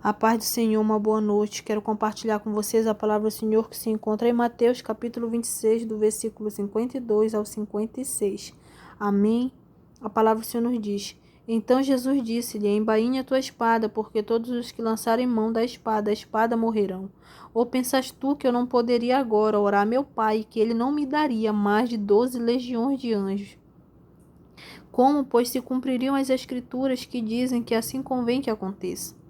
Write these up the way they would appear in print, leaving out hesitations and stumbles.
A paz do Senhor, uma boa noite. Quero compartilhar com vocês a palavra do Senhor que se encontra em Mateus, capítulo 26, do versículo 52 ao 56. Amém? A palavra do Senhor nos diz: Então Jesus disse-lhe: Embainha a tua espada, porque todos os que lançarem mão da espada, a espada morrerão. Ou pensas tu que eu não poderia agora orar a meu Pai, que ele não me daria mais de 12 legiões de anjos? Como, pois, se cumpririam as escrituras que dizem que assim convém que aconteça?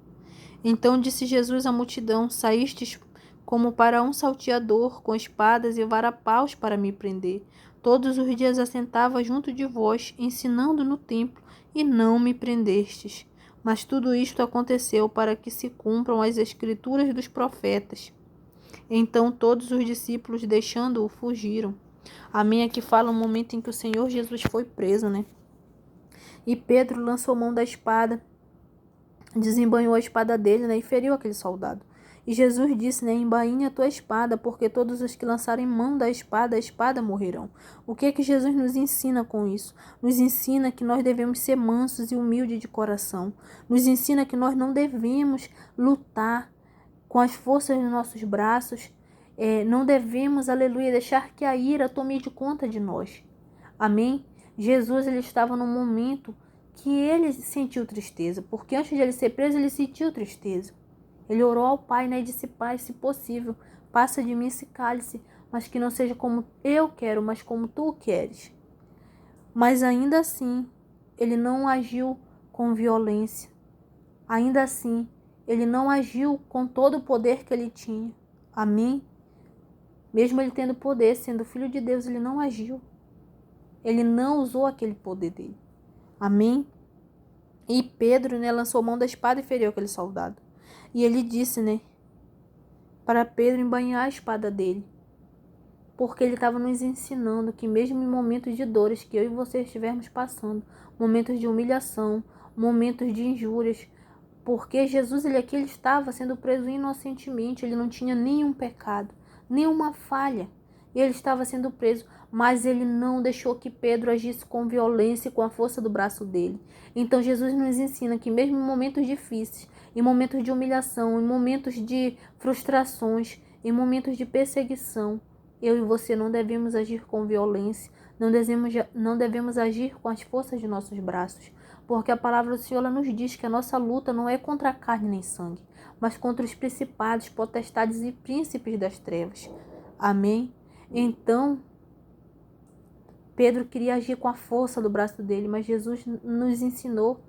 Então disse Jesus à multidão: Saístes como para um salteador, com espadas e varapaus para me prender. Todos os dias assentava junto de vós, ensinando no templo, e não me prendestes. Mas tudo isto aconteceu para que se cumpram as escrituras dos profetas. Então todos os discípulos, deixando-o, fugiram. Amém. Aqui fala um momento em que o Senhor Jesus foi preso, né? E Pedro lançou mão da espada, desembanhou a espada dele, né, e feriu aquele soldado. E Jesus disse, né, embainha a tua espada, porque todos os que lançarem mão da espada, a espada morrerão. O que é que Jesus nos ensina com isso? Nos ensina que nós devemos ser mansos e humildes de coração. Nos ensina que nós não devemos lutar com as forças dos nossos braços. Não devemos, aleluia, deixar que a ira tome de conta de nós. Amém? Jesus, ele estava num momento que ele sentiu tristeza, porque antes de ele ser preso, ele sentiu tristeza. Ele orou ao Pai, né, e disse: Pai, se possível, passa de mim esse cálice, mas que não seja como eu quero, mas como tu queres. Mas ainda assim, ele não agiu com violência. Ainda assim, ele não agiu com todo o poder que ele tinha. Amém? Mesmo ele tendo poder, sendo filho de Deus, ele não agiu. Ele não usou aquele poder dele. Amém? E Pedro, né, lançou mão da espada e feriu aquele soldado. E ele disse, né, para Pedro embainhar a espada dele. Porque ele estava nos ensinando que mesmo em momentos de dores que eu e você estivermos passando, momentos de humilhação, momentos de injúrias, porque Jesus, ele aqui, ele estava sendo preso inocentemente, ele não tinha nenhum pecado, nenhuma falha. Ele estava sendo preso, mas ele não deixou que Pedro agisse com violência e com a força do braço dele. Então Jesus nos ensina que mesmo em momentos difíceis, em momentos de humilhação, em momentos de frustrações, em momentos de perseguição, eu e você não devemos agir com violência, não devemos agir com as forças de nossos braços, porque a palavra do Senhor, ela nos diz que a nossa luta não é contra a carne nem sangue, mas contra os principados, potestades e príncipes das trevas. Amém? Então, Pedro queria agir com a força do braço dele, mas Jesus nos ensinou,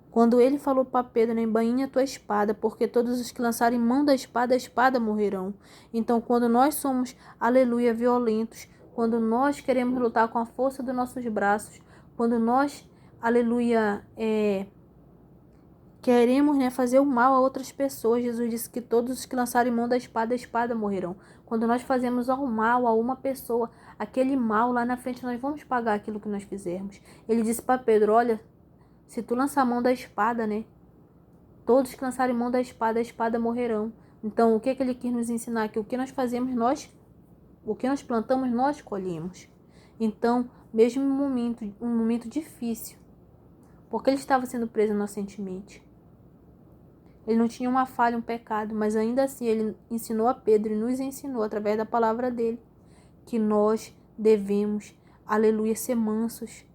quando ele falou para Pedro, embainha a tua espada, porque todos os que lançarem mão da espada, a espada morrerão. Então, quando nós somos, aleluia, violentos, quando nós queremos lutar com a força dos nossos braços, quando nós, aleluia, queremos, né, fazer o mal a outras pessoas, Jesus disse que todos os que lançarem mão da espada, a espada morrerão. Quando nós fazemos o mal a uma pessoa, aquele mal lá na frente, nós vamos pagar aquilo que nós fizermos. Ele disse para Pedro, olha, se tu lançar a mão da espada, né, todos que lançarem mão da espada, a espada morrerão. Então, o que ele quis nos ensinar? Que o que nós fazemos, o que nós plantamos, nós colhemos. Então, mesmo em um momento difícil, porque ele estava sendo preso inocentemente, ele não tinha uma falha, um pecado, mas ainda assim ele ensinou a Pedro e nos ensinou através da palavra dele que nós devemos, aleluia, ser mansos.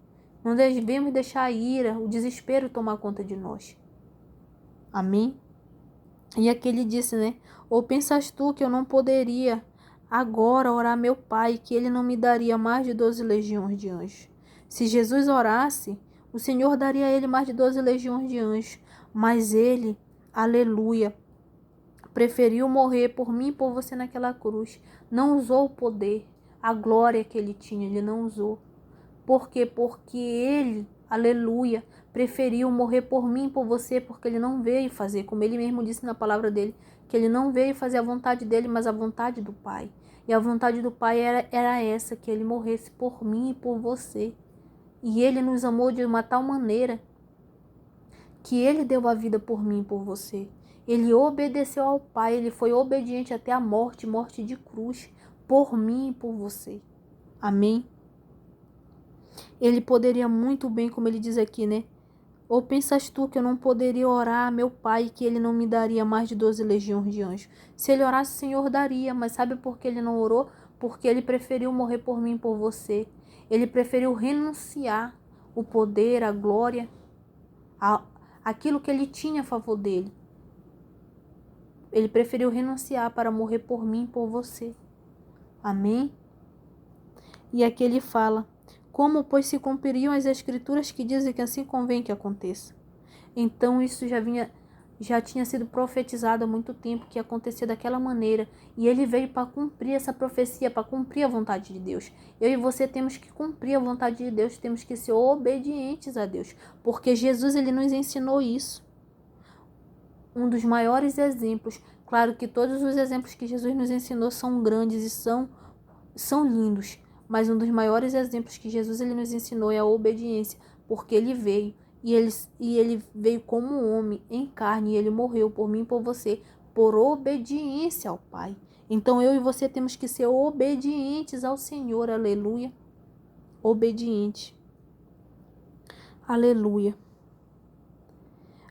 Não devemos deixar a ira, o desespero tomar conta de nós. Amém? E aqui ele disse, né? Ou pensas tu que eu não poderia agora orar a meu Pai, que ele não me daria mais de 12 legiões de anjos? Se Jesus orasse, o Senhor daria a ele mais de 12 legiões de anjos. Mas ele, aleluia, preferiu morrer por mim e por você naquela cruz. Não usou o poder, a glória que ele tinha, ele não usou. Por quê? Porque ele, aleluia, preferiu morrer por mim e por você, porque ele não veio fazer, como ele mesmo disse na palavra dele, que ele não veio fazer a vontade dele, mas a vontade do Pai. E a vontade do Pai era essa, que ele morresse por mim e por você. E ele nos amou de uma tal maneira que ele deu a vida por mim e por você. Ele obedeceu ao Pai, ele foi obediente até a morte, morte de cruz, por mim e por você. Amém? Ele poderia muito bem, como ele diz aqui, né? Ou pensas tu que eu não poderia orar a meu pai e que ele não me daria mais de 12 legiões de anjos? Se ele orasse, o Senhor daria, mas sabe por que ele não orou? Porque ele preferiu morrer por mim e por você. Ele preferiu renunciar o poder, a glória, aquilo que ele tinha a favor dele. Ele preferiu renunciar para morrer por mim e por você. Amém? E aqui ele fala: como, pois, se cumpririam as escrituras que dizem que assim convém que aconteça? Então isso já tinha sido profetizado há muito tempo que ia acontecer daquela maneira. E ele veio para cumprir essa profecia, para cumprir a vontade de Deus. Eu e você temos que cumprir a vontade de Deus, temos que ser obedientes a Deus. Porque Jesus, ele nos ensinou isso. Um dos maiores exemplos, claro que todos os exemplos que Jesus nos ensinou são grandes e são lindos. Mas um dos maiores exemplos que Jesus ele nos ensinou é a obediência, porque ele veio e ele veio como homem em carne e ele morreu por mim e por você, por obediência ao Pai. Então eu e você temos que ser obedientes ao Senhor, aleluia. Obediente. Aleluia.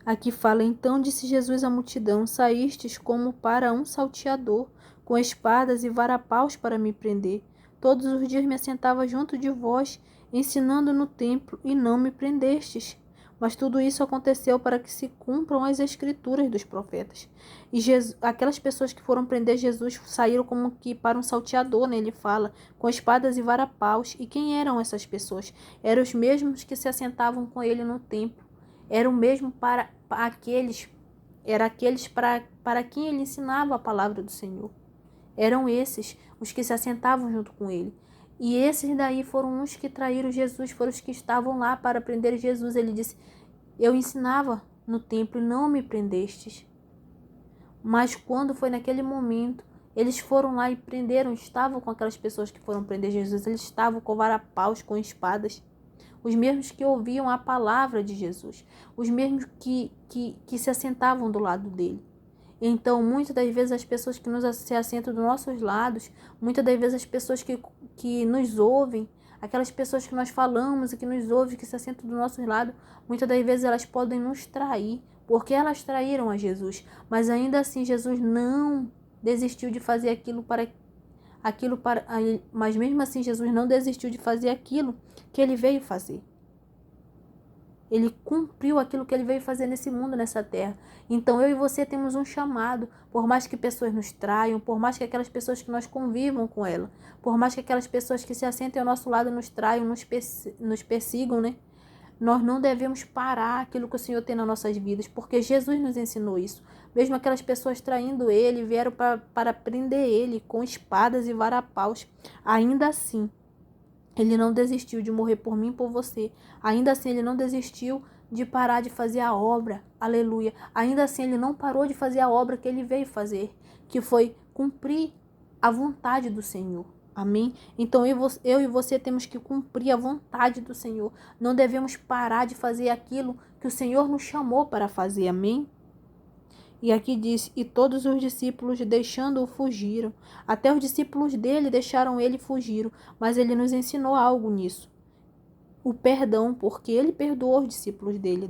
Aqui fala: então disse Jesus à multidão: saístes como para um salteador, com espadas e varapaus para me prender. Todos os dias me assentava junto de vós, ensinando no templo, e não me prendestes. Mas tudo isso aconteceu para que se cumpram as escrituras dos profetas. E aquelas pessoas que foram prender Jesus saíram como que para um salteador, né? Ele fala, com espadas e varapaus. E quem eram essas pessoas? Eram os mesmos que se assentavam com ele no templo. Era o mesmo para aqueles para quem ele ensinava a palavra do Senhor. Eram esses os que se assentavam junto com ele. E esses daí foram os que traíram Jesus, foram os que estavam lá para prender Jesus. Ele disse: eu ensinava no templo e não me prendestes. Mas quando foi naquele momento, eles foram lá e prenderam, estavam com aquelas pessoas que foram prender Jesus, eles estavam com varapaus, com espadas. Os mesmos que ouviam a palavra de Jesus, os mesmos que se assentavam do lado dele. Então, muitas das vezes as pessoas que se assentam dos nossos lados, muitas das vezes as pessoas que nos ouvem, aquelas pessoas que nós falamos e que nos ouvem, que se assentam do nosso lado, muitas das vezes elas podem nos trair, porque elas traíram a Jesus. Mas ainda assim Jesus não desistiu de fazer mas mesmo assim Jesus não desistiu de fazer aquilo que ele veio fazer. Ele cumpriu aquilo que ele veio fazer nesse mundo, nessa terra. Então eu e você temos um chamado, por mais que pessoas nos traiam, por mais que aquelas pessoas que nós convivam com ela, por mais que aquelas pessoas que se assentem ao nosso lado nos traiam, nos persigam, né? Nós não devemos parar aquilo que o Senhor tem nas nossas vidas, porque Jesus nos ensinou isso. Mesmo aquelas pessoas traindo ele, vieram para prender ele com espadas e varapaus. Ainda assim, ele não desistiu de morrer por mim e por você. Ainda assim, ele não desistiu de parar de fazer a obra. Aleluia. Ainda assim, ele não parou de fazer a obra que ele veio fazer, que foi cumprir a vontade do Senhor. Amém? Então eu e você temos que cumprir a vontade do Senhor. Não devemos parar de fazer aquilo que o Senhor nos chamou para fazer. Amém? E aqui diz: e todos os discípulos deixando-o fugiram. Até os discípulos dele deixaram ele e fugiram. Mas ele nos ensinou algo nisso. O perdão, porque ele perdoou os discípulos dele.